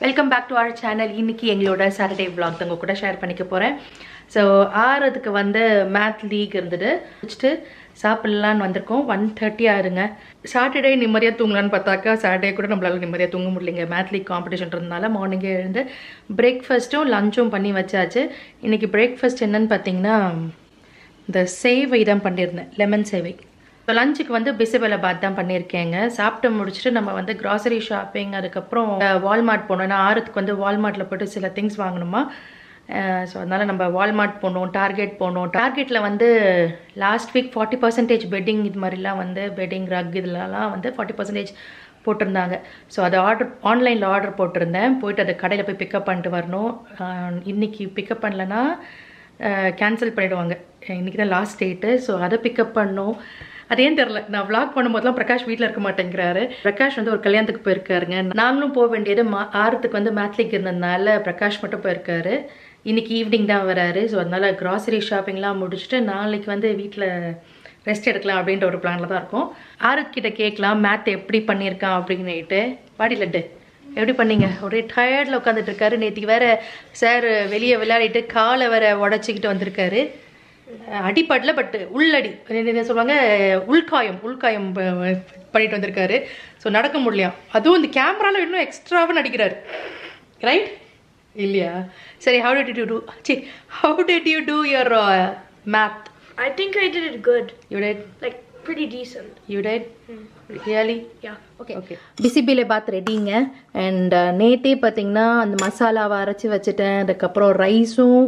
Welcome back to our channel. இன்னைக்கு எங்களோட Saturday vlog தான் உங்க கூட ஷேர் பண்ணிக்க போகிறேன். ஸோ ஆறதுக்கு வந்து மேத் லீக் இருந்துட்டு வச்சுட்டு சாப்பிட்லான்னு வந்திருக்கோம். 1:30 ஆயிருங்க. சாட்டர்டே நிம்மதியாக தூங்கலான்னு பார்த்தாக்கா சாட்டர்டே கூட நம்மளால நிம்மதியாக தூங்க முடியலைங்க. மேத் லீக் காம்படிஷன்றதுனால மார்னிங்கே எழுந்து பிரேக்ஃபாஸ்ட்டும் லஞ்சும் பண்ணி வச்சாச்சு. இன்றைக்கி பிரேக்ஃபாஸ்ட் என்னன்னு பார்த்தீங்கன்னா இந்த சேவை தான் பண்ணியிருந்தேன், லெமன் சேவை. இப்போ லஞ்சுக்கு வந்து பிசிபெலாபாத் தான் பண்ணியிருக்கேங்க. சாப்பிட்டு முடிச்சுட்டு நம்ம வந்து கிராசரி ஷாப்பிங், அதுக்கப்புறம் வால்மார்ட் போனோம். ஏன்னா ஆறுத்துக்கு வந்து வால்மார்ட்டில் போய்ட்டு சில திங்ஸ் வாங்கணுமா. ஸோ அதனால் நம்ம வால்மார்ட் போனோம், டார்கெட் போனோம். டார்கெட்டில் வந்து லாஸ்ட் வீக் 40% பெட்டிங், இது மாதிரிலாம் வந்து பெட்டிங் ரக் இதுலலாம் வந்து 40% போட்டிருந்தாங்க. ஸோ அதை ஆன்லைனில் ஆர்டர் போட்டிருந்தேன். போயிட்டு அதை கடையில் போய் பிக்கப் பண்ணிட்டு வரணும். இன்றைக்கி பிக்கப் பண்ணலன்னா கேன்சல் பண்ணிவிடுவாங்க. இன்றைக்கி தான் லாஸ்ட் டேட்டு. ஸோ அதை பிக்கப் பண்ணோம். அது ஏன் தெரில, நான் விளாக் பண்ணும்போதெல்லாம் பிரகாஷ் வீட்டில் இருக்க மாட்டேங்கிறாரு. பிரகாஷ் வந்து ஒரு கல்யாணத்துக்கு போயிருக்காருங்க. நாங்களும் போக வேண்டியது ஆறுத்துக்கு வந்து மேத்லிக் இருந்ததுனால பிரகாஷ் மட்டும் போயிருக்காரு. இன்றைக்கி ஈவினிங் தான் வராரு. ஸோ அதனால் கிராசரி ஷாப்பிங்லாம் முடிச்சுட்டு நாளைக்கு வந்து வீட்டில் ரெஸ்ட் எடுக்கலாம் அப்படின்ற ஒரு பிளானில் தான் இருக்கும். ஆறுக்கிட்ட கேட்கலாம் மேத் எப்படி பண்ணியிருக்கான் அப்படின்னுட்டு. பாடி லட்டு எப்படி பண்ணீங்க? ஒரே டயர்டில் உட்காந்துட்டு இருக்காரு. நேற்றுக்கு வேறு சார் வெளியே விளையாடிட்டு காலை வேற உடச்சிக்கிட்டு வந்திருக்காரு. அடிப்பாட்டில் பட் உள்ளடி என்ன சொல்லுவாங்க, உள்காயம் பண்ணிட்டு வந்திருக்காரு. ஸோ நடக்க முடியலையா. அதுவும் இந்த கேமராவில் இன்னும் எக்ஸ்ட்ராவாக நடிக்கிறாரு, ரைட் இல்லையா? சரி, how did you do your math? I think I did it good. You did? Like pretty decent. You did? Really? Yeah. Okay. Bisibelebath ரெடிங்க. அண்ட் நேற்றே பார்த்தீங்கன்னா அந்த மசாலாவை அரைச்சி வச்சுட்டேன். அதுக்கப்புறம் ரைஸும்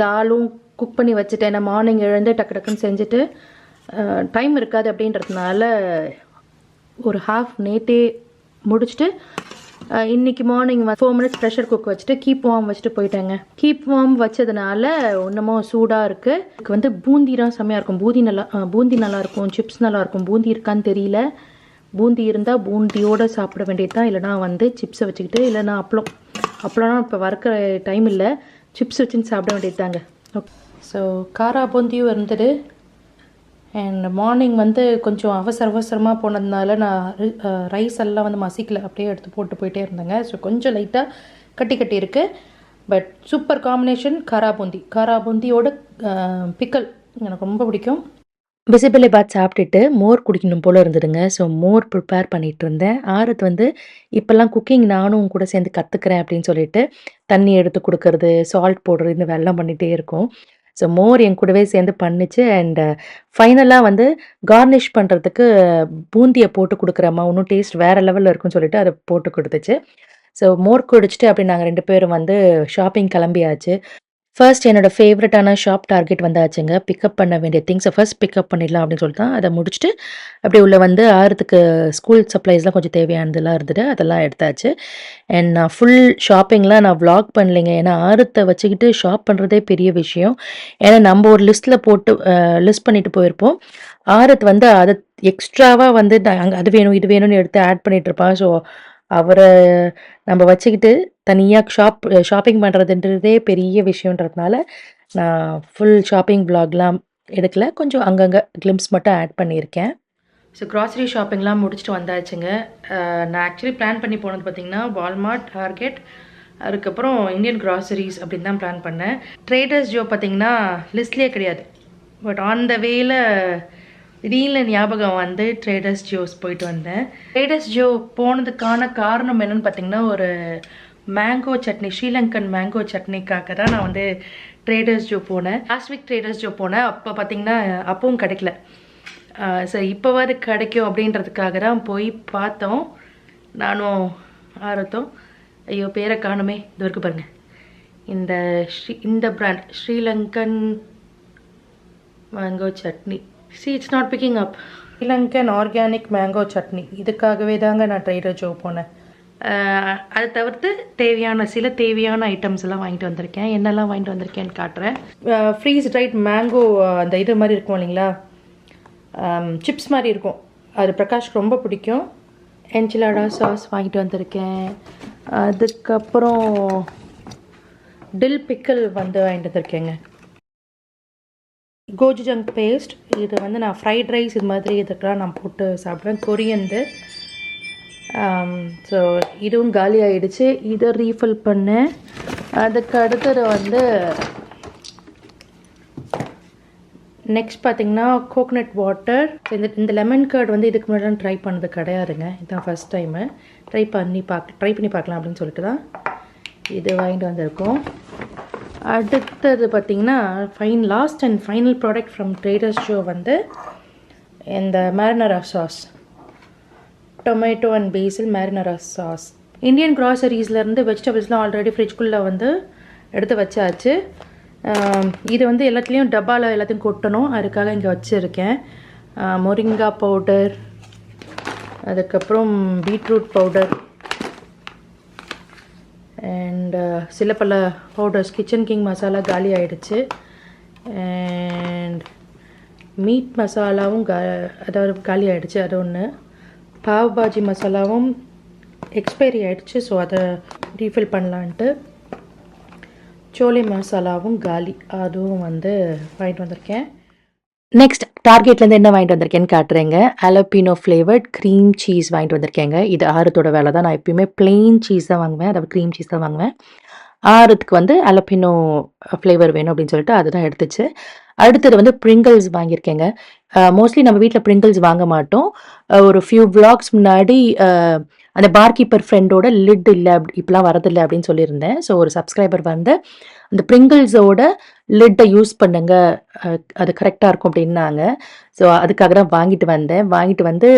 தாலும் குக் பண்ணி வச்சுட்டேன். நான் மார்னிங் எழுந்து டக்கு டக்குன்னு செஞ்சுட்டு டைம் இருக்காது அப்படின்றதுனால ஒரு ஹாஃப் நேற்றே முடிச்சுட்டு இன்றைக்கி மார்னிங் 4 minutes ப்ரெஷர் குக் வச்சுட்டு கீப் வார்ம் வச்சுட்டு போயிட்டேங்க. கீப் வார்ம் வச்சதுனால இன்னமும் சூடாக இருக்குது. இதுக்கு வந்து பூந்திலாம் செம்மையாக இருக்கும். பூந்தி நல்லாயிருக்கும், சிப்ஸ் நல்லாயிருக்கும். பூந்தி இருக்கான்னு தெரியல. பூந்தி இருந்தால் பூந்தியோடு சாப்பிட வேண்டியது தான். இல்லைனா வந்து சிப்ஸை வச்சுக்கிட்டு, இல்லைனா அப்பளம்னா இப்போ வறுக்கிற டைம் இல்லை, சிப்ஸ் வச்சுன்னு சாப்பிட வேண்டியது தாங்க. ஓகே. ஸோ காரா பூந்தியும் இருந்தது. அண்ட் மார்னிங் வந்து கொஞ்சம் அவசரமாக போனதுனால நான் ரைஸ் எல்லாம் வந்து மசிக்கல, அப்படியே எடுத்து போட்டு போயிட்டே இருந்தேங்க. ஸோ கொஞ்சம் லைட்டாக கட்டி இருக்குது. பட் சூப்பர் காம்பினேஷன் காரா பூந்தியோட பிக்கல் எனக்கு ரொம்ப பிடிக்கும். பிசிபெலாபாத் சாப்பிட்டுட்டு மோர் குடிக்கணும் போல் இருந்ததுங்க. ஸோ மோர் ப்ரிப்பேர் பண்ணிகிட்டு இருந்தேன். ஆறுத்து வந்து இப்போல்லாம் குக்கிங் நானும் கூட சேர்ந்து கற்றுக்கிறேன் அப்படின்னு சொல்லிட்டு தண்ணி எடுத்து கொடுக்கறது, சால்ட் போடுறது, இந்த வெள்ளம் பண்ணிகிட்டே இருக்கும். ஸோ மோர் என் கூடவே சேர்ந்து பண்ணிச்சு. அண்ட் ஃபைனலாக வந்து கார்னிஷ் பண்ணுறதுக்கு பூந்தியை போட்டு கொடுக்குறம்மா, இன்னும் டேஸ்ட் வேறு லெவலில் இருக்குன்னு சொல்லிட்டு அதை போட்டு கொடுத்துச்சு. ஸோ மோர் குடிச்சிட்டு அப்படி நாங்கள் 2 பேரும் வந்து ஷாப்பிங் கிளம்பியாச்சு. ஃபர்ஸ்ட் என்னோட ஃபேவரட்டான ஷாப் டார்கெட் வந்தாச்சுங்க. பிக்கப் பண்ண வேண்டிய திங்ஸை ஃபர்ஸ்ட் பிக்கப் பண்ணிடலாம் அப்படின்னு சொல்லிட்டு தான் அதை முடிச்சுட்டு அப்படி உள்ள வந்து ஆறுத்துக்கு ஸ்கூல் சப்ளைஸ்லாம் கொஞ்சம் தேவையானதெல்லாம் இருந்துட்டு அதெல்லாம் எடுத்தாச்சு. அண்ட் நான் ஃபுல் ஷாப்பிங்லாம் நான் vlog பண்ணலைங்க. ஏன்னா ஆறுத்தை வச்சுக்கிட்டு ஷாப் பண்ணுறதே பெரிய விஷயம். ஏன்னா நம்ம ஒரு லிஸ்ட் பண்ணிட்டு போயிருப்போம். ஆறுத்து வந்து அதை எக்ஸ்ட்ராவாக வந்து அங்கே அது வேணும் இது வேணும்னு எடுத்து ஆட் பண்ணிட்டு இருப்பான். ஸோ அவரை நம்ம வச்சுக்கிட்டு தனியாக ஷாப்பிங் பண்ணுறதுன்றதே பெரிய விஷயன்றதுனால நான் ஃபுல் ஷாப்பிங் vlogலாம் எடுக்கல. கொஞ்சம் அங்கங்கே கிளிம்ஸ் மட்டும் ஆட் பண்ணியிருக்கேன். ஸோ க்ராசரி ஷாப்பிங்லாம் முடிச்சுட்டு வந்தாச்சுங்க. நான் ஆக்சுவலி பிளான் பண்ணி போனது பார்த்திங்கன்னா வால்மார்ட், டார்கெட், அதுக்கப்புறம் இந்தியன் கிராசரிஸ் அப்படின்னு தான் பிளான் பண்ணேன். ட்ரேடர்ஸ் ஜோ பார்த்திங்கன்னா லிஸ்ட்லேயே கிடையாது. பட் ஆன் த வேல திடீர்னு ஞாபகம் வந்து ட்ரேடர்ஸ் ஜோஸ் போயிட்டு வந்தேன். ட்ரேடர்ஸ் ஜோ போனதுக்கான காரணம் என்னென்னு பார்த்தீங்கன்னா ஒரு மேங்கோ சட்னி, ஸ்ரீலங்கன் மேங்கோ சட்னிக்காக தான் நான் வந்து ட்ரேடர்ஸ் ஜோ போனேன். லாஸ்ட் வீக் ட்ரேடர்ஸ் ஜோ போனேன். அப்போ பார்த்திங்கன்னா அப்பவும் கிடைக்கல. ஸோ இப்போவாது கிடைக்கும் அப்படின்றதுக்காக தான் போய் பார்த்தோம். நானும் ஆரத்தும். ஐயோ பேரை காணுமே, இது வரைக்கும் பாருங்கள். இந்த brand Sri Lankan mango chutney. it's not picking up. Sri Lankan organic mango chutney. இதுக்காகவே தாங்க நான் ட்ரேடர் ஜோ போனேன். அதை தவிர்த்து சில தேவையான ஐட்டம்ஸ் எல்லாம் வாங்கிட்டு வந்திருக்கேன். என்னெல்லாம் வாங்கிட்டு வந்திருக்கேன்னு காட்டுறேன். ஃப்ரீஸ் ட்ரைட் மேங்கோ அந்த இது மாதிரி இருக்கும் இல்லைங்களா, சிப்ஸ் மாதிரி இருக்கும். அது பிரகாஷ்க்கு ரொம்ப பிடிக்கும். என்சிலாடா சாஸ் வாங்கிட்டு வந்திருக்கேன். அதுக்கப்புறம் டில் பிக்கல் வந்து வாங்கிட்டு வந்திருக்கேங்க. கோஜுஜங் பேஸ்ட், இது வந்து நான் ஃப்ரைட் ரைஸ் இது மாதிரி இதுக்கெல்லாம் நான் போட்டு சாப்பிடுவேன். கொரியந்து. ஸோ இதுவும் காலி ஆயிடுச்சு. இதை ரீஃபில் பண்ணேன். அதுக்கு அடுத்தது வந்து நெக்ஸ்ட் பார்த்தீங்கன்னா கோகனட் வாட்டர். இந்த லெமன் கர்ட் வந்து இதுக்கு முன்னாடி ட்ரை பண்ணது கிடையாதுங்க. இதுதான் ஃபஸ்ட் டைமு. ட்ரை பண்ணி பார்க்கலாம் அப்படின்னு சொல்லிட்டு தான் இது வாங்கிட்டு வந்திருக்கோம். அடுத்தது பார்த்திங்கன்னா last and final product from Traders Joe வந்து இந்த marinara sauce, tomato and basil marinara sauce. Indian க்ராசரிஸ்லேருந்து வெஜிடபிள்ஸ்லாம் ஆல்ரெடி ஃப்ரிட்ஜ்குள்ளே வந்து எடுத்து வச்சாச்சு. இது வந்து எல்லாத்துலேயும் டப்பாவில் எல்லாத்தையும் கொட்டணும், அதுக்காக இங்கே வச்சுருக்கேன். மொரிங்கா பவுடர், அதுக்கப்புறம் பீட்ரூட் பவுடர் அண்ட் சில பல பவுடர்ஸ். கிச்சன் கிங் மசாலா காலி ஆகிடுச்சு. அண்ட் மீட் மசாலாவும் அதாவது காலி ஆகிடுச்சு, அது ஒன்று. பாவ் பாஜி மசாலாவும் எக்ஸ்பைரி ஆகிடுச்சு, ஸோ அதை ரீஃபில் பண்ணலான்ட்டு. சோலை மசாலாவும் காலி, அதுவும் வந்து வாங்கிட்டு வந்திருக்கேன். நெக்ஸ்ட் டார்கெட்லேருந்து என்ன வாங்கிட்டு வந்திருக்கேன்னு காட்டுறேங்க. அலப்பினோ ஃப்ளேவர்ட் க்ரீம் சீஸ் வாங்கிட்டு வந்திருக்கேங்க. இது ஆரத்தோட வேலை தான். நான் எப்பயுமே பிளெயின் சீஸ் தான் வாங்குவேன், அதாவது க்ரீம் சீஸ் தான் வாங்குவேன். ஆரத்துக்கு வந்து அலப்பினோ ஃப்ளேவர் வேணும் அப்படின்னு சொல்லிட்டு அதுதான் எடுத்துச்சு. அடுத்தது வந்து ப்ரிங்கிள்ஸ் வாங்கியிருக்கேங்க. மோஸ்ட்லி நம்ம வீட்டில் ப்ரிங்கிள்ஸ் வாங்க மாட்டோம். ஒரு ஃபியூ vlogs முன்னாடி அந்த பார்கீப்பர் ஃப்ரெண்டோட லிட் இல்லை, இப்போலாம் வரதில்லை அப்படின்னு சொல்லியிருந்தேன். ஸோ ஒரு சப்ஸ்கிரைபர் வந்து அந்த ப்ரிங்கிள்ஸோட லிட்டை யூஸ் பண்ணுங்க, அது கரெக்டாக இருக்கும் அப்படின்னாங்க. ஸோ அதுக்காக தான் வாங்கிட்டு வந்து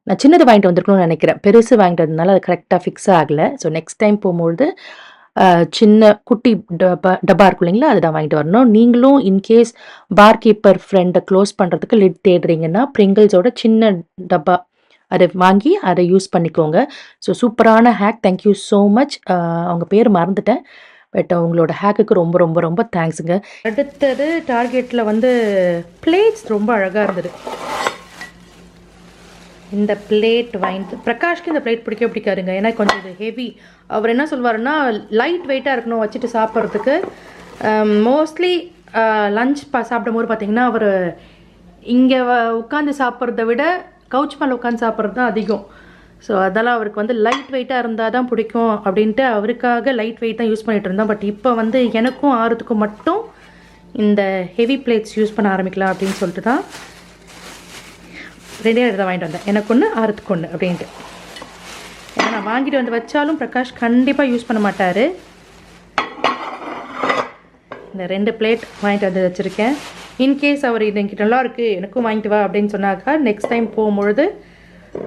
நான் சின்னது வாங்கிட்டு வந்திருக்கணும்னு நினைக்கிறேன். பெருசு வாங்கிட்டு வந்ததுனால அது கரெக்டாக ஃபிக்ஸ் ஆகலை. ஸோ நெக்ஸ்ட் டைம் போகும்போது சின்ன குட்டி டப்பா இருக்கும் இல்லைங்களா, அதுதான் வாங்கிட்டு வரணும். நீங்களும் இன்கேஸ் பார்கீப்பர் ஃப்ரெண்டை க்ளோஸ் பண்ணுறதுக்கு லிட் தேடுறீங்கன்னா ப்ரிங்கிள்ஸோட சின்ன டப்பா அதை வாங்கி அதை யூஸ் பண்ணிக்கோங்க. ஸோ சூப்பரான ஹேக். Thank you so much. அவங்க பேர் மறந்துட்டேன், பட் உங்களோட ஹேக்குக்கு ரொம்ப ரொம்ப ரொம்ப தேங்க்ஸுங்க. அடுத்தது டார்கெட்டில் வந்து பிளேட்ஸ் ரொம்ப அழகாக இருந்தது. இந்த பிளேட் வாங்கிட்டு பிரகாஷ்க்கு இந்த பிளேட் பிடிக்காதுங்க, ஏன்னா கொஞ்சம் இது ஹெவி. அவர் என்ன சொல்வாருன்னா லைட் வெயிட்டாக இருக்கணும் வச்சுட்டு சாப்பிட்றதுக்கு. மோஸ்ட்லி லஞ்ச் சாப்பிடும் போது பார்த்தீங்கன்னா அவர் இங்கே உட்காந்து சாப்பிட்றத விட கவுச் மேலே உட்காந்து சாப்பிட்றது தான் அதிகம். ஸோ அதெல்லாம் அவருக்கு வந்து லைட் வெயிட்டாக இருந்தால் தான் பிடிக்கும் அப்படின்ட்டு அவருக்காக லைட் வெயிட் தான் யூஸ் பண்ணிகிட்டு இருந்தோம். பட் இப்போ வந்து எனக்கும் ஆறுத்துக்கும் மட்டும் இந்த ஹெவி பிளேட்ஸ் யூஸ் பண்ண ஆரம்பிக்கலாம் அப்படின்னு சொல்லிட்டு தான் ரெண்டே தான் வாங்கிட்டு வந்தேன். எனக்கு ஒன்று ஆறுத்துக்கு ஒன்று அப்படின்ட்டு. ஏன்னா நான் வாங்கிட்டு வந்து வச்சாலும் பிரகாஷ் கண்டிப்பாக யூஸ் பண்ண மாட்டார். இந்த 2 பிளேட் வாங்கிட்டு வந்து வச்சுருக்கேன். இன்கேஸ் அவர் இது என்கிட்ட நல்லா இருக்குது எனக்கும் வாங்கிட்டு வா அப்படின்னு சொன்னாக்கா நெக்ஸ்ட் டைம் போகும்பொழுது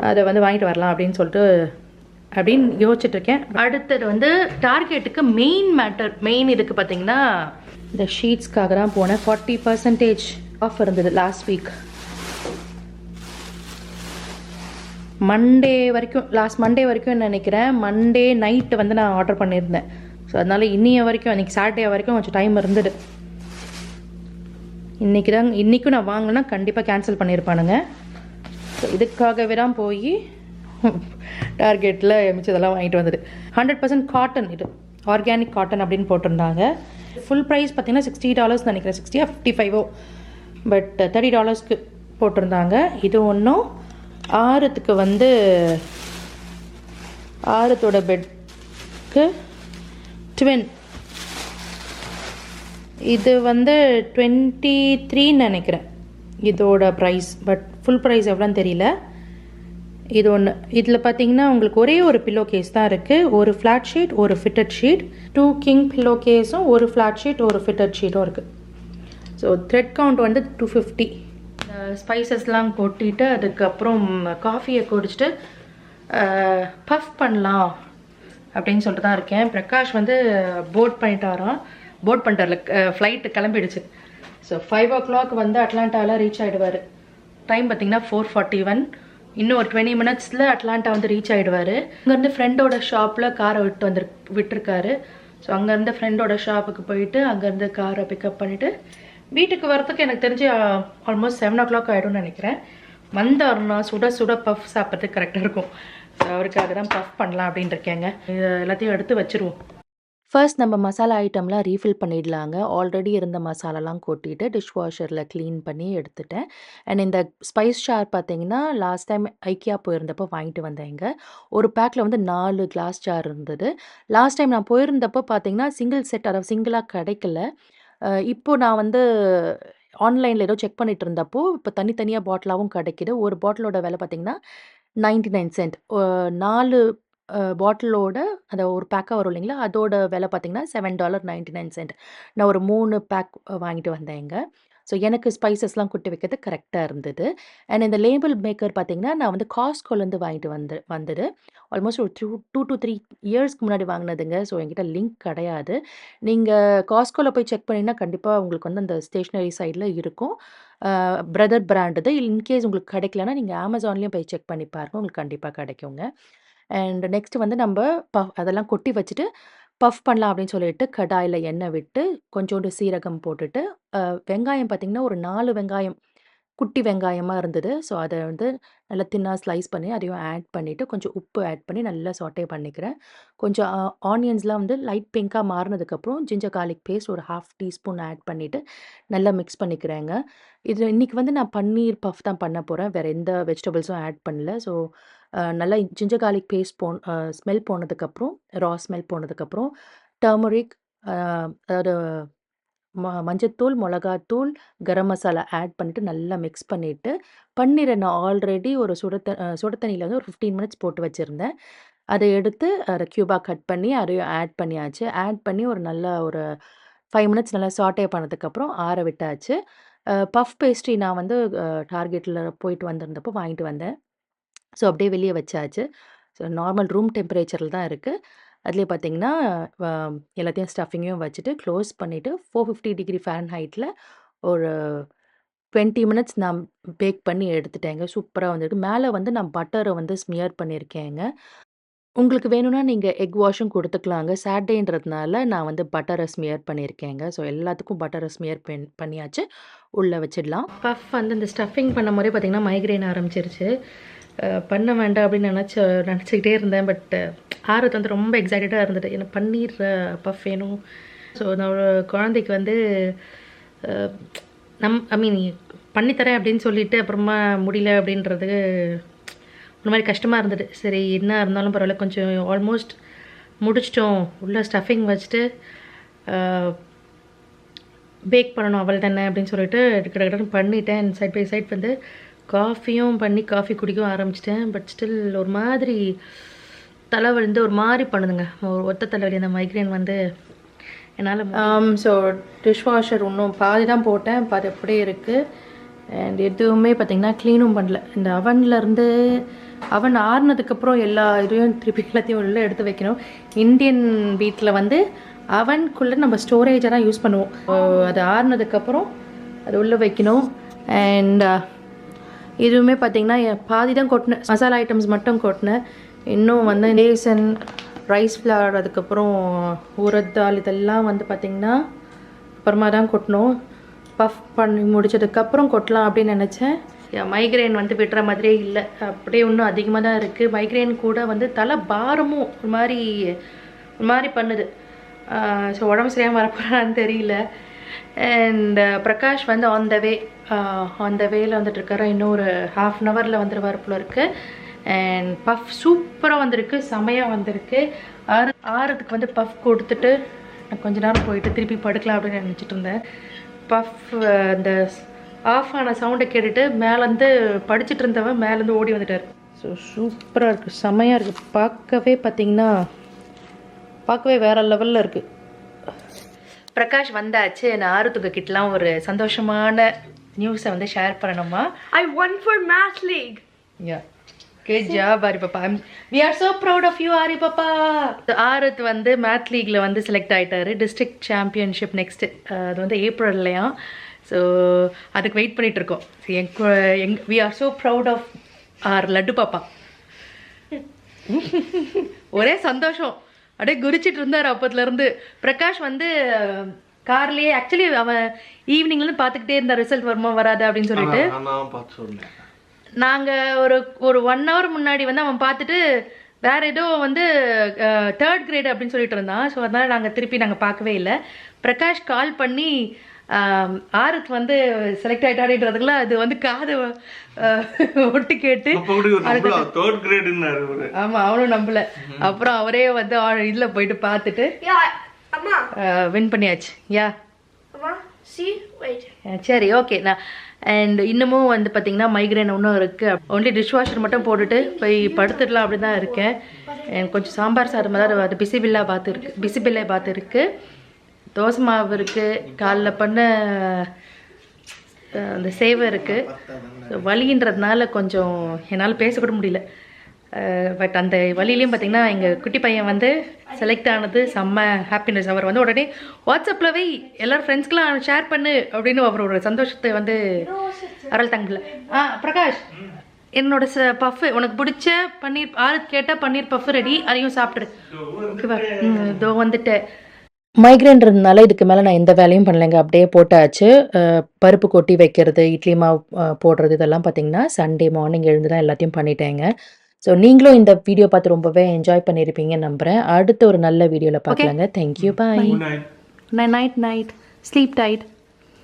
அதை வந்து வாங்கிட்டு வரலாம் அப்படின்னு யோசிச்சுட்ருக்கேன். அடுத்தது வந்து டார்கெட்டுக்கு மெயின் இதுக்கு பார்த்தீங்கன்னா இந்த ஷீட்ஸ்க்காக தான் போனேன். 40% ஆஃப் இருந்தது லாஸ்ட் வீக். லாஸ்ட் மண்டே வரைக்கும் நினைக்கிறேன். மண்டே நைட்டு வந்து நான் ஆர்டர் பண்ணியிருந்தேன். ஸோ அதனால் இன்றைக்கி சாட்டர்டே வரைக்கும் கொஞ்சம் டைம் இருந்தது. இன்றைக்கும் நான் வாங்கினா கண்டிப்பாக கேன்சல் பண்ணியிருப்பானுங்க. ஸோ இதுக்காகவே தான் போய் டார்கெட்டில் மிச்சதெல்லாம் வாங்கிட்டு வந்தது. 100% காட்டன், இது ஆர்கானிக் காட்டன் அப்படின்னு போட்டிருந்தாங்க. ஃபுல் ப்ரைஸ் பார்த்தீங்கன்னா $60 நினைக்கிறேன், 60 or 55, பட் $30 போட்டிருந்தாங்க. இது ஒன்றும் ஆரத்துக்கு வந்து ஆரத்தோட பெட்க்கு ட்வின் இது வந்து 23 நினைக்கிறேன் இதோட ப்ரைஸ். பட் ஃபுல் ப்ரைஸ் எவ்வளோன்னு தெரியல. இது ஒன்று. இதில் பார்த்தீங்கன்னா உங்களுக்கு ஒரே ஒரு பில்லோ கேஸ் தான் இருக்குது. ஒரு ஃப்ளாட் ஷீட், ஒரு ஃபிட்டட் ஷீட். 2 கிங் பில்லோ கேஸும், ஒரு ஃப்ளாட் ஷீட், ஒரு ஃபிட்டட் ஷீட்டும் இருக்குது. ஸோ த்ரெட் கவுண்ட் வந்து 250. ஸ்பைசஸ்லாம் கொட்டிட்டு அதுக்கப்புறம் காஃபியை குடிச்சிட்டு பஃப் பண்ணலாம் அப்படின்னு சொல்லிட்டு தான் இருக்கேன். பிரகாஷ் வந்து போட் பண்ணிட்டாரில் ஃப்ளைட்டு கிளம்பிடுச்சு. ஸோ 5 o'clock வந்து அட்லாண்டாவில் ரீச் ஆகிடுவார். டைம் பார்த்திங்கன்னா 4:41. இன்னும் ஒரு 20 minutesல அட்லாண்டா வந்து ரீச் ஆகிடுவார். அங்கேருந்து ஃப்ரெண்டோட ஷாப்பில் காரை விட்டுருக்காரு. ஸோ அங்கேருந்து ஃப்ரெண்டோட ஷாப்புக்கு போயிட்டு அங்கேருந்து காரை பிக்கப் பண்ணிவிட்டு வீட்டுக்கு வரத்துக்கு எனக்கு தெரிஞ்சு ஆல்மோஸ்ட் 7 o'clock ஆகிடும்னு நினைக்கிறேன். வந்தாருன்னா சுட பஃப் சாப்பிட்றதுக்கு கரெக்டாக இருக்கும். ஸோ அவருக்காக தான் பஃப் பண்ணலாம் அப்படின்னு இருக்கேங்க. இது எல்லாத்தையும் எடுத்து வச்சுருவோம். ஃபர்ஸ்ட் நம்ம மசாலா ஐட்டம்லாம் ரீஃபில் பண்ணிடலாங்க. ஆல்ரெடி இருந்த மசாலாலாம் கொட்டிட்டு டிஷ் வாஷரில் க்ளீன் பண்ணி எடுத்துட்டேன். அண்ட் இந்த ஸ்பைஸ் ஜார் பார்த்தீங்கன்னா, லாஸ்ட் டைம் ஐக்கியா போயிருந்தப்போ வாங்கிட்டு வந்தேங்க. ஒரு பேக்கில் வந்து 4 கிளாஸ் ஜார் இருந்தது. லாஸ்ட் டைம் நான் போயிருந்தப்போ பார்த்தீங்கன்னா, சிங்கிள் செட் அதாவது சிங்கிளா கிடைக்கல. இப்போ நான் வந்து ஆன்லைன்ல ஏதோ செக் பண்ணிட்டு இருந்தப்போ, இப்போ தனித்தனியா பாட்டிலாவும் கிடைக்குது. ஒரு பாட்டிலோட விலை பார்த்தீங்கன்னா, 99 சென்ட். 4 பாட்டிலோட அத ஒரு பேக்கா வரும் இல்லைங்களா? அதோட விலை பார்த்தீங்கன்னா, $7.99. நான் ஒரு 3 பேக் வாங்கிட்டு வந்தேங்க. ஸோ எனக்கு ஸ்பைசஸ்லாம் கொட்டி வைக்கிறதுக்கு கரெக்ட்டா இருந்தது. அண்ட் இந்த லேபிள் மேக்கர் பார்த்தீங்கன்னா, நான் வந்து காஸ்ட்கோலேருந்து வாங்கிட்டு வந்தது. ஆல்மோஸ்ட் ஒரு 2 டூ 3 இயர்ஸ்க்கு முன்னாடி வாங்குனதுங்க. ஸோ என்கிட்ட லிங்க் கிடையாது. நீங்க காஸ்ட்கோல போய் செக் பண்ணீங்கன்னா, கண்டிப்பா உங்களுக்கு வந்து அந்த ஸ்டேஷனரி சைட்ல இருக்கும். பிரதர் பிராண்ட் இது. இன்கேஸ் உங்களுக்கு கிடைக்கலன்னா, நீங்க Amazonலயும் போய் செக் பண்ணி பாருங்க. உங்களுக்கு கண்டிப்பா கிடைக்குங்க. அண்ட் நெக்ஸ்ட் வந்து நம்ப அதெல்லாம் கொட்டி வச்சுட்டு, பஃப் பண்ணலாம் அப்படின்னு சொல்லிட்டு கடாயில எண்ணெய் விட்டு, கொஞ்சோண்டு சீரகம் போட்டுட்டு, வெங்காயம் பார்த்தீங்கன்னா, ஒரு 4 வெங்காயம், குட்டி வெங்காயமா இருந்தது. ஸோ, அத வந்து நல்லா தின்னா ஸ்லைஸ் பண்ணி அதையும் ஆட் பண்ணிட்டு, கொஞ்சம் உப்பு ஆட் பண்ணி நல்லா சாட்டே பண்ணிக்கிறேன். கொஞ்சம் ஆனியன்ஸ்லாம் வந்து லைட் பிங்க்கா மாறுனதுக்கப்புறம், ஜிஞ்சர் கார்லிக் பேஸ்ட் ஒரு 1/2 டீஸ்பூன் ஆட் பண்ணிட்டு, நல்லா மிக்ஸ் பண்ணிக்கிறேங்க. இது இன்னைக்கு வந்து நான் பன்னீர் பஃப் தான் பண்ண போறேன். வேற எந்த வெஜிடபிள்ஸும் ஆட் பண்ணல. ஸோ, நல்லா ஜிஞ்சர் கார்லிக் பேஸ்ட் ஸ்மெல் போனதுக்கப்புறம், ஸ்மெல் போனதுக்கப்புறம், டர்மரிக் அதாவது மஞ்சத்தூள், மொளகாத்தூள், கரம் மசாலா ஆட் பண்ணிட்டு நல்லா மிக்ஸ் பண்ணிட்டு, பன்னீர நான் ஆல்ரெடி ஒரு சுட தண்ணீல வந்து ஒரு 15 மினிட்ஸ் போட்டு வச்சிருந்தேன். அத எடுத்து அத கியூபா கட் பண்ணி அதையும் ஆட் பண்ணியாச்சு. ஆட் பண்ணி ஒரு நல்லா ஒரு 5 மினிட்ஸ் நல்லா சாட்டே பண்ணதுக்கப்புறம் ஆற விட்டாச்சு. பஃப் பேஸ்ட்ரி நான் வந்து டார்கெட்ல போயிட்டு வந்திருந்தப்போ வாங்கிட்டு வந்தேன். ஸோ, அப்படியே வெளிய வச்சாச்சு. ஸோ, நார்மல் ரூம் டெம்பரேச்சர்ல தான் இருக்கு. அதிலயே பார்த்தீங்கன்னா, வ எல்லாத்தையும் ஸ்டஃபிங்கையும் வச்சுட்டு க்ளோஸ் பண்ணிட்டு 450 டிகிரி ஃபாரன்ஹைட்ல ஒரு 20 மினிட்ஸ் நான் பேக் பண்ணி எடுத்துட்டேங்க. சூப்பரா வந்திருக்கு. மேல வந்து நான் பட்டர வந்து ஸ்மியர் பண்ணியிருக்கேங்க. உங்களுக்கு வேணும்னா நீங்க எக் வாஷும் குடுத்துக்கலாங்க. சாட்டர்டேன்றதுனால நான் வந்து பட்டர ஸ்மியர் பண்ணியிருக்கேங்க. ஸோ, எல்லாத்துக்கும் பட்டர ஸ்மியர் பண்ணியாச்சு. உள்ள வச்சிடலாம். பஃப் வந்து இந்த ஸ்டஃபிங் பண்ணும்போதே பார்த்தீங்கன்னா, மைக்ரேன் ஆரம்பிச்சிருச்சு. பண்ண வேண்டாம் அப்படின்னு நெனச்சுக்கிட்டே இருந்தேன். பட் ஆரத் வந்து ரொம்ப எக்ஸைட்டடா இருந்தது. எனக்கு பன்னீர் பஃப் வேணும். ஸோ, நான் ஒரு குழந்தைக்கு வந்து அ ஐ மீன் பண்ணி தரேன் அப்படின்னு சொல்லிட்டு, அப்புறமா முடியல அப்படின்றது ஒரு மாரி கஷ்டமா இருந்தது. சரி என்ன இருந்தாலும் பரவாயில்ல, கொஞ்சம் ஆல்மோஸ்ட் முடிச்சுட்டோம். உள்ள ஸ்டஃபிங் வச்சுட்டு பேக் பண்ணணும் அவ்வளதானே அப்படின்னு சொல்லிட்டு கடகடன்னு பண்ணிட்டேன். சைட் பை சைட் வந்து காஃபியும் பண்ணி காஃபி குடிக்கவும் ஆரம்பிச்சிட்டேன். பட் ஸ்டில் ஒரு மாதிரி தலைவலி வந்து ஒரு மாரி பண்ணுதுங்க. ஒரு ஒத்த தலைவலி, அந்த மைக்ரேன் வந்து என்னால். ஸோ டிஷ் வாஷர் இன்னும் பாதி தான் போட்டேன், பாதி அப்படியே இருக்குது. அண்ட் எதுவுமே பார்த்திங்கன்னா க்ளீனும் பண்ணல. இந்த அவன்லேருந்து அவன் ஆறுனதுக்கப்புறம் எல்லா இதையும் திருப்பி எல்லாத்தையும் உள்ளே எடுத்து வைக்கணும். இந்தியன் வீட்டில் வந்து அவனுக்குள்ளே நம்ம ஸ்டோரேஜை தான் யூஸ் பண்ணுவோம். அது ஆறுனதுக்கப்புறம் அது உள்ளே வைக்கணும். அண்ட் இதுவுமே பார்த்திங்கன்னா பாதி தான் கொட்டினேன், மசாலா ஐட்டம்ஸ் மட்டும் கொட்டினேன். இன்னும் வந்து நேசன் ரைஸ் ஃப்ளவர், அதுக்கப்புறம் ஊரத்தால் இதெல்லாம் வந்து பார்த்திங்கன்னா அப்புறமா தான் கொட்டணும். பஃப் பண்ணி முடிச்சதுக்கப்புறம் கொட்டலாம் அப்படின்னு நினச்சேன். மைக்ரேன் வந்து விடுற மாதிரியே இல்லை, அப்படியே இன்னும் அதிகமாக தான் இருக்குது. மைக்ரேன் கூட வந்து தலை பாரமும் ஒரு மாதிரி பண்ணுது. ஸோ உடம்பு சரியாக வரப்போறான்னு தெரியல. அண்ட் பிரகாஷ் வந்து ஆன் த வேல வந்துட்டுருக்காரு. இன்னும் ஒரு 1/2 ஹவரில் வந்துடுவார் போல இருக்குது. அண்ட் பஃப் சூப்பராக வந்திருக்கு, செமையாக வந்திருக்கு. ஆறுறதுக்கு வந்து பஃப் கொடுத்துட்டு நான் கொஞ்ச நேரம் போயிட்டு திருப்பி படுக்கலாம் அப்படின்னு நினச்சிட்டு இருந்தேன். பஃப் அந்த ஆஃப் ஆன சவுண்டை கேட்டுட்டு மேலேருந்து படிச்சுட்டு இருந்தவன் மேலேருந்து ஓடி வந்துட்டார். ஸோ சூப்பராக இருக்குது, செமையாக இருக்குது. பார்க்கவே வேறு லெவலில் இருக்குது. பிரகாஷ் வந்தாச்சு. நான் ஆறுத்துக்கு கிட்டலாம் ஒரு சந்தோஷமான நியூஸை வந்து ஷேர் பண்ணணுமா? I won for Math League. Yeah. Good job, Ari Papa. We are so proud of you, Ari Papa. ஆரத் வந்து மேத் லீக்ல வந்து செலக்ட் ஆயிட்டாரு. டிஸ்ட்ரிக்ட் சாம்பியன்ஷிப் நெக்ஸ்ட், அது வந்து ஏப்ரல்லையா. ஸோ அதுக்கு வெயிட் பண்ணிட்டு இருக்கோம். we are so proud of our laddu பாப்பா. ஒரே சந்தோஷம், அப்படியே குறிச்சிட்டு இருந்தார் அப்பத்துலேருந்து. பிரகாஷ் வந்து கார்லேயே ஆக்சுவலி அவன் ஈவினிங்லேருந்து பார்த்துக்கிட்டே இருந்தார் ரிசல்ட் வருமா வராது அப்படின்னு சொல்லிட்டு. நாங்கள் ஒரு 1 ஹவர் முன்னாடி வந்து அவன் பார்த்துட்டு வேற ஏதோ வந்து தேர்ட் கிரேட் அப்படின்னு சொல்லிட்டு இருந்தான். ஸோ அதனால நாங்கள் பார்க்கவே இல்லை. பிரகாஷ் கால் பண்ணி ஆரத் வந்து செலக்ட் ஆயிட்டாருன்றதுக்குள்ள அது வந்து காதை ஒட்டு கேட்டு ஆமா அவனும் நம்பல. அப்புறம் அவரே வந்து இதுல போயிட்டு பார்த்துட்டு வின் பண்ணியாச்சு. யா சரி ஓகே. நான் அண்ட் இன்னமும் வந்து பார்த்தீங்கன்னா மைக்ரேன் இன்னும் இருக்குது. ஒன்லி டிஷ் வாஷர் மட்டும் போட்டுட்டு போய் படுத்துடலாம் அப்படி தான் இருக்கேன். எனக்கு கொஞ்சம் சாம்பார் சாதம் தான் அது பிசிபிள்ளை பாத்து இருக்குது, தோசை மாவு இருக்குது, காலைல பண்ண அந்த சேவை இருக்குது. வலின்றதுனால கொஞ்சம் என்னால் பேசக்கூட முடியல. பட் அந்த வழியிலையும் பார்த்தீங்கன்னா எங்கள் குட்டி பையன் வந்து செலக்ட் ஆனது செம்ம ஹாப்பினஸ். அவர் வந்து உடனே வாட்ஸ்அப்பில் வை எல்லோரும் ஃப்ரெண்ட்ஸ்க்கெலாம் ஷேர் பண்ணு அப்படின்னு அவரோட சந்தோஷத்தை வந்து அரல் தங்கல. பிரகாஷ் என்னோட பஃப் உனக்கு பிடிச்ச பன்னீர் ஆரத் கேட்டால் பன்னீர் பஃப் ரெடி, அதையும் சாப்பிட்ரு. ஓகேவா? இதோ வந்துட்டேன். மைக்ரேன்றதுனால இதுக்கு மேலே நான் எந்த வேலையும் பண்ணலைங்க, அப்படியே போட்டாச்சு. பருப்பு கொட்டி வைக்கிறது, இட்லி மாவு போடுறது, இதெல்லாம் பார்த்தீங்கன்னா சண்டே மார்னிங் எழுந்து தான் எல்லாத்தையும் பண்ணிட்டேங்க. ஸோ நீங்களும் இந்த வீடியோ பார்த்து ரொம்பவே என்ஜாய் பண்ணியிருப்பீங்கன்னு நம்புகிறேன். அடுத்த ஒரு நல்ல வீடியோவில் பார்க்கலாங்க. Thank you, bye. Night sleep tight.